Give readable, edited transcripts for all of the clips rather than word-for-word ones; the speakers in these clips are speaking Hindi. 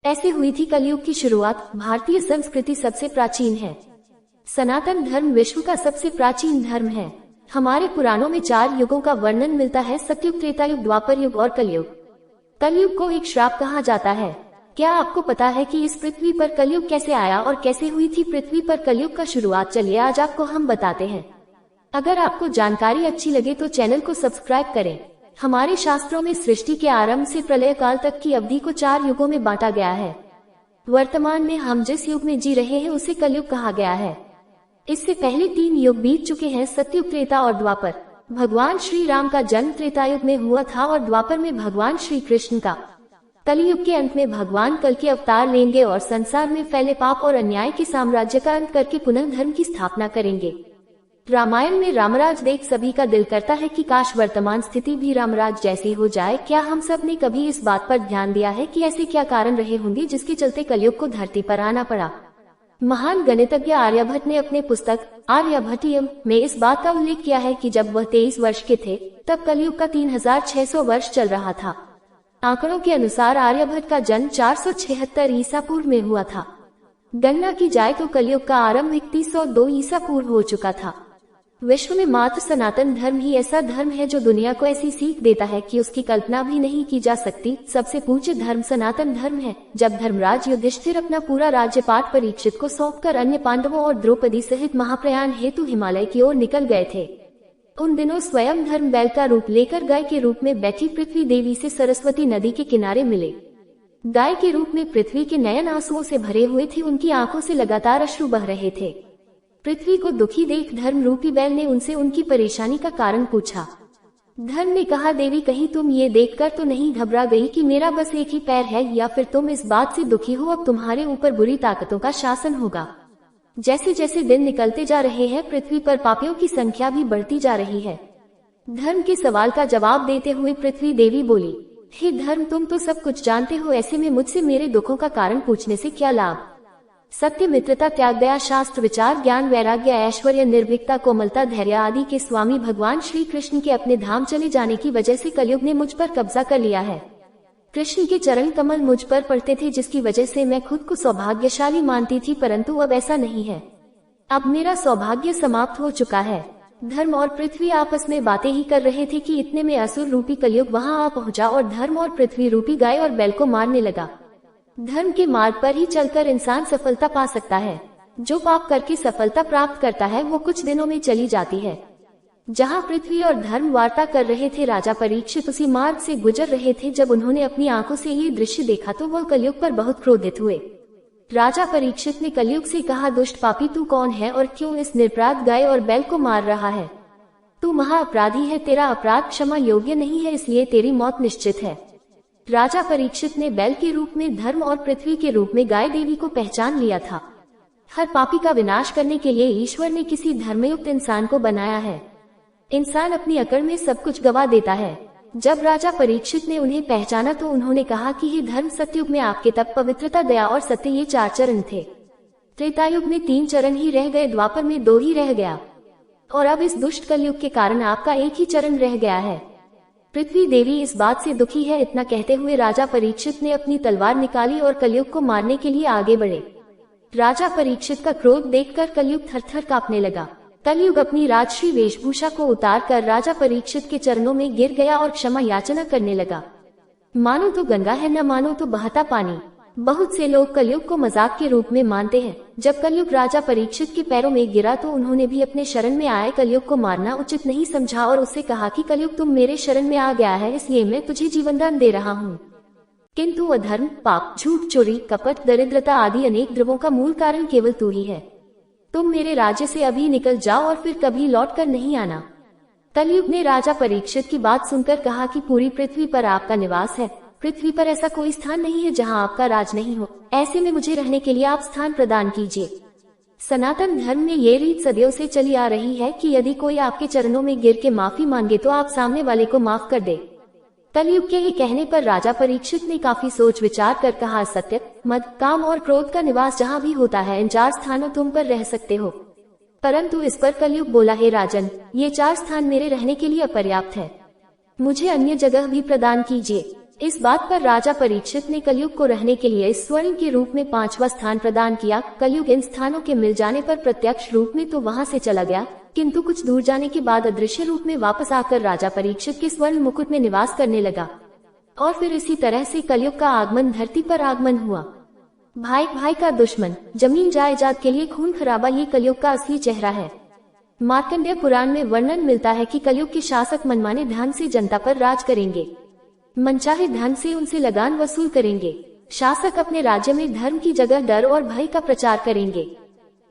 ऐसे हुई थी कलयुग की शुरुआत। भारतीय संस्कृति सबसे प्राचीन है। सनातन धर्म विश्व का सबसे प्राचीन धर्म है। हमारे पुराणों में 4 युगों का वर्णन मिलता है, सतयुग, त्रेतायुग, द्वापर युग और कलयुग। कलयुग को एक श्राप कहा जाता है। क्या आपको पता है कि इस पृथ्वी पर कलयुग कैसे आया और कैसे हुई थी पृथ्वी पर कलयुग का शुरुआत? चलिए आज आपको हम बताते हैं। अगर आपको जानकारी अच्छी लगे तो चैनल को सब्सक्राइब करें। हमारे शास्त्रों में सृष्टि के आरंभ से प्रलय काल तक की अवधि को 4 युगों में बांटा गया है। वर्तमान में हम जिस युग में जी रहे हैं उसे कलयुग कहा गया है। इससे पहले 3 युग बीत चुके हैं, सतयुग, त्रेता और द्वापर। भगवान श्री राम का जन्म त्रेतायुग में हुआ था और द्वापर में भगवान श्री कृष्ण का। कलयुग के अंत में भगवान कल के अवतार लेंगे और संसार में फैले पाप और अन्याय के साम्राज्य का अंत करके पुनः धर्म की स्थापना करेंगे। रामायण में रामराज देख सभी का दिल करता है कि काश वर्तमान स्थिति भी रामराज जैसी हो जाए। क्या हम सब ने कभी इस बात पर ध्यान दिया है कि ऐसे क्या कारण रहे होंगे जिसके चलते कलयुग को धरती पर आना पड़ा? महान गणितज्ञ आर्यभट्ट ने अपने पुस्तक आर्यभट्टियम में इस बात का उल्लेख किया है कि जब वह 23 वर्ष के थे तब कलयुग का 3600 वर्ष चल रहा था। आंकड़ों के अनुसार आर्यभट्ट का जन्म 476 ईसा पूर्व में हुआ था। गणना की जाए तो कलयुग का आरंभ 3102 ईसा पूर्व हो चुका था। विश्व में मात्र सनातन धर्म ही ऐसा धर्म है जो दुनिया को ऐसी सीख देता है कि उसकी कल्पना भी नहीं की जा सकती। सबसे पूज्य धर्म सनातन धर्म है। जब धर्मराज युधिष्ठिर अपना पूरा राज्यपाठ परीक्षित को सौंपकर अन्य पांडवों और द्रौपदी सहित महाप्रयाण हेतु हिमालय की ओर निकल गए थे, उन दिनों स्वयं धर्म बैल का रूप लेकर गाय के रूप में बैठी पृथ्वी देवी से सरस्वती नदी के किनारे मिले। गाय के रूप में पृथ्वी के नयन आंसुओं से भरे हुए थे। उनकी आंखों से लगातार अश्रु बह रहे थे। पृथ्वी को दुखी देख धर्म रूपी बैल ने उनसे उनकी परेशानी का कारण पूछा। धर्म ने कहा, देवी, कहीं तुम ये देखकर तो नहीं घबरा गई कि मेरा बस एक ही पैर है, या फिर तुम इस बात से दुखी हो अब तुम्हारे ऊपर बुरी ताकतों का शासन होगा? जैसे जैसे दिन निकलते जा रहे हैं पृथ्वी पर पापियों की संख्या भी बढ़ती जा रही है। धर्म के सवाल का जवाब देते हुए पृथ्वी देवी बोली, हे धर्म, तुम तो सब कुछ जानते हो, ऐसे में मुझसे मेरे दुखों का कारण पूछने से क्या लाभ? सत्य, मित्रता, त्याग, दया, शास्त्र विचार, ज्ञान, वैराग्य, ऐश्वर्य, निर्भीकता, कोमलता, धैर्य आदि के स्वामी भगवान श्री कृष्ण के अपने धाम चले जाने की वजह से कलयुग ने मुझ पर कब्जा कर लिया है। कृष्ण के चरण कमल मुझ पर पड़ते थे, जिसकी वजह से मैं खुद को सौभाग्यशाली मानती थी, परंतु अब ऐसा नहीं है। अब मेरा सौभाग्य समाप्त हो चुका है। धर्म और पृथ्वी आपस में बातें ही कर रहे थे कि इतने में असुर रूपी कलयुग वहां आ पहुंचा और धर्म और पृथ्वी रूपी गाय और बैल को मारने लगा। धर्म के मार्ग पर ही चलकर इंसान सफलता पा सकता है। जो पाप करके सफलता प्राप्त करता है वो कुछ दिनों में चली जाती है। जहां पृथ्वी और धर्म वार्ता कर रहे थे, राजा परीक्षित उसी मार्ग से गुजर रहे थे। जब उन्होंने अपनी आंखों से ये दृश्य देखा तो वह कलयुग पर बहुत क्रोधित हुए। राजा परीक्षित ने कलयुग से कहा, दुष्ट पापी, तू कौन है और क्यों इस निरपराध गाय और बैल को मार रहा है? तू महाअपराधी है, तेरा अपराध क्षमा योग्य नहीं है, इसलिए तेरी मौत निश्चित है। राजा परीक्षित ने बैल के रूप में धर्म और पृथ्वी के रूप में गाय देवी को पहचान लिया था। हर पापी का विनाश करने के लिए ईश्वर ने किसी धर्मयुक्त इंसान को बनाया है। इंसान अपनी अकड़ में सब कुछ गवा देता है। जब राजा परीक्षित ने उन्हें पहचाना तो उन्होंने कहा कि हे धर्म, सतयुग में आपके तप, पवित्रता, दया और सत्य ये 4 चरण थे। त्रेतायुग में 3 चरण ही रह गए, द्वापर में 2 ही रह गया, और अब इस दुष्ट कलयुग के कारण आपका एक ही चरण रह गया है। पृथ्वी देवी इस बात से दुखी है। इतना कहते हुए राजा परीक्षित ने अपनी तलवार निकाली और कलयुग को मारने के लिए आगे बढ़े। राजा परीक्षित का क्रोध देखकर कलयुग थरथर कांपने लगा। कलयुग अपनी राजश्री वेशभूषा को उतार कर राजा परीक्षित के चरणों में गिर गया और क्षमा याचना करने लगा। मानो तो गंगा है, न मानो तो बहता पानी। बहुत से लोग कलयुग को मजाक के रूप में मानते हैं। जब कलयुग राजा परीक्षित के पैरों में गिरा तो उन्होंने भी अपने शरण में आए कलयुग को मारना उचित नहीं समझा और उससे कहा कि कलयुग, तुम मेरे शरण में आ गया है, इसलिए मैं तुझे जीवनदान दे रहा हूँ। किंतु अधर्म, पाप, झूठ, चोरी, कपट, दरिद्रता आदि अनेक द्रवों का मूल कारण केवल तू ही है। तुम मेरे राज्य से अभी निकल जाओ और फिर कभी लौट कर नहीं आना। कलयुग ने राजा परीक्षित की बात सुनकर कहा कि पूरी पृथ्वी पर आपका निवास है। पृथ्वी पर ऐसा कोई स्थान नहीं है जहां आपका राज नहीं हो। ऐसे में मुझे रहने के लिए आप स्थान प्रदान कीजिए। सनातन धर्म में ये रीत सदियों से चली आ रही है कि यदि कोई आपके चरणों में गिर के माफी मांगे तो आप सामने वाले को माफ कर दे। कलयुग के ये कहने पर राजा परीक्षित ने काफी सोच विचार कर कहा, सत्य, मद, काम और क्रोध का निवास जहाँ भी होता है, इन 4 स्थानों तुम पर रह सकते हो। परंतु इस पर कलयुग बोला, हे राजन, ये 4 स्थान मेरे रहने के लिए अपर्याप्त है, मुझे अन्य जगह भी प्रदान कीजिए। इस बात पर राजा परीक्षित ने कलयुग को रहने के लिए इस स्वर्ण के रूप में 5वां स्थान प्रदान किया। कलयुग इन स्थानों के मिल जाने पर प्रत्यक्ष रूप में तो वहां से चला गया, किंतु कुछ दूर जाने के बाद अदृश्य रूप में वापस आकर राजा परीक्षित के स्वर्ण मुकुट में निवास करने लगा। और फिर इसी तरह से कलयुग का आगमन धरती पर आगमन हुआ। भाई भाई का दुश्मन, जमीन जायदाद के लिए खून खराबा, ये कलयुग का असली चेहरा है। मार्कंडेय पुराण में वर्णन मिलता है कि कलयुग के शासक मनमाने ढंग से जनता पर राज करेंगे, मनचाहे ढंग से उनसे लगान वसूल करेंगे। शासक अपने राज्य में धर्म की जगह डर और भय का प्रचार करेंगे।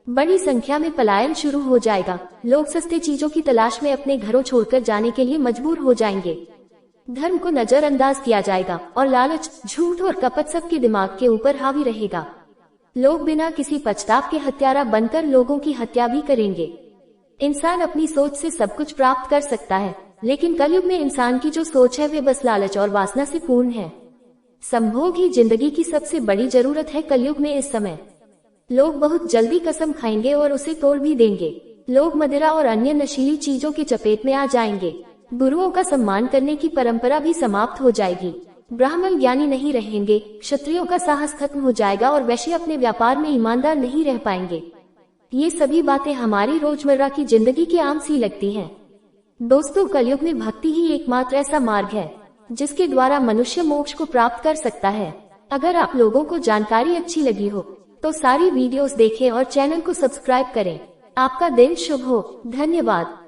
बड़ी संख्या में पलायन शुरू हो जाएगा। लोग सस्ते चीजों की तलाश में अपने घरों छोड़कर जाने के लिए मजबूर हो जाएंगे। धर्म को नजरअंदाज किया जाएगा और लालच, झूठ और कपट सबके दिमाग के ऊपर हावी रहेगा। लोग बिना किसी पछताव के हत्यारा बनकर लोगों की हत्या भी करेंगे। इंसान अपनी सोच से सब कुछ प्राप्त कर सकता है, लेकिन कलयुग में इंसान की जो सोच है वे बस लालच और वासना से पूर्ण है। संभोग ही जिंदगी की सबसे बड़ी जरूरत है। कलयुग में इस समय लोग बहुत जल्दी कसम खाएंगे और उसे तोड़ भी देंगे। लोग मदिरा और अन्य नशीली चीजों की चपेट में आ जाएंगे। गुरुओं का सम्मान करने की परंपरा भी समाप्त हो जाएगी। ब्राह्मण ज्ञानी नहीं रहेंगे, क्षत्रियों का साहस खत्म हो जाएगा और वैश्य अपने व्यापार में ईमानदार नहीं रह पाएंगे। ये सभी बातें हमारी रोजमर्रा की जिंदगी के आम सी लगती हैं। दोस्तों, कलयुग में भक्ति ही एकमात्र ऐसा मार्ग है जिसके द्वारा मनुष्य मोक्ष को प्राप्त कर सकता है। अगर आप लोगों को जानकारी अच्छी लगी हो तो सारी वीडियोस देखें और चैनल को सब्सक्राइब करें। आपका दिन शुभ हो। धन्यवाद।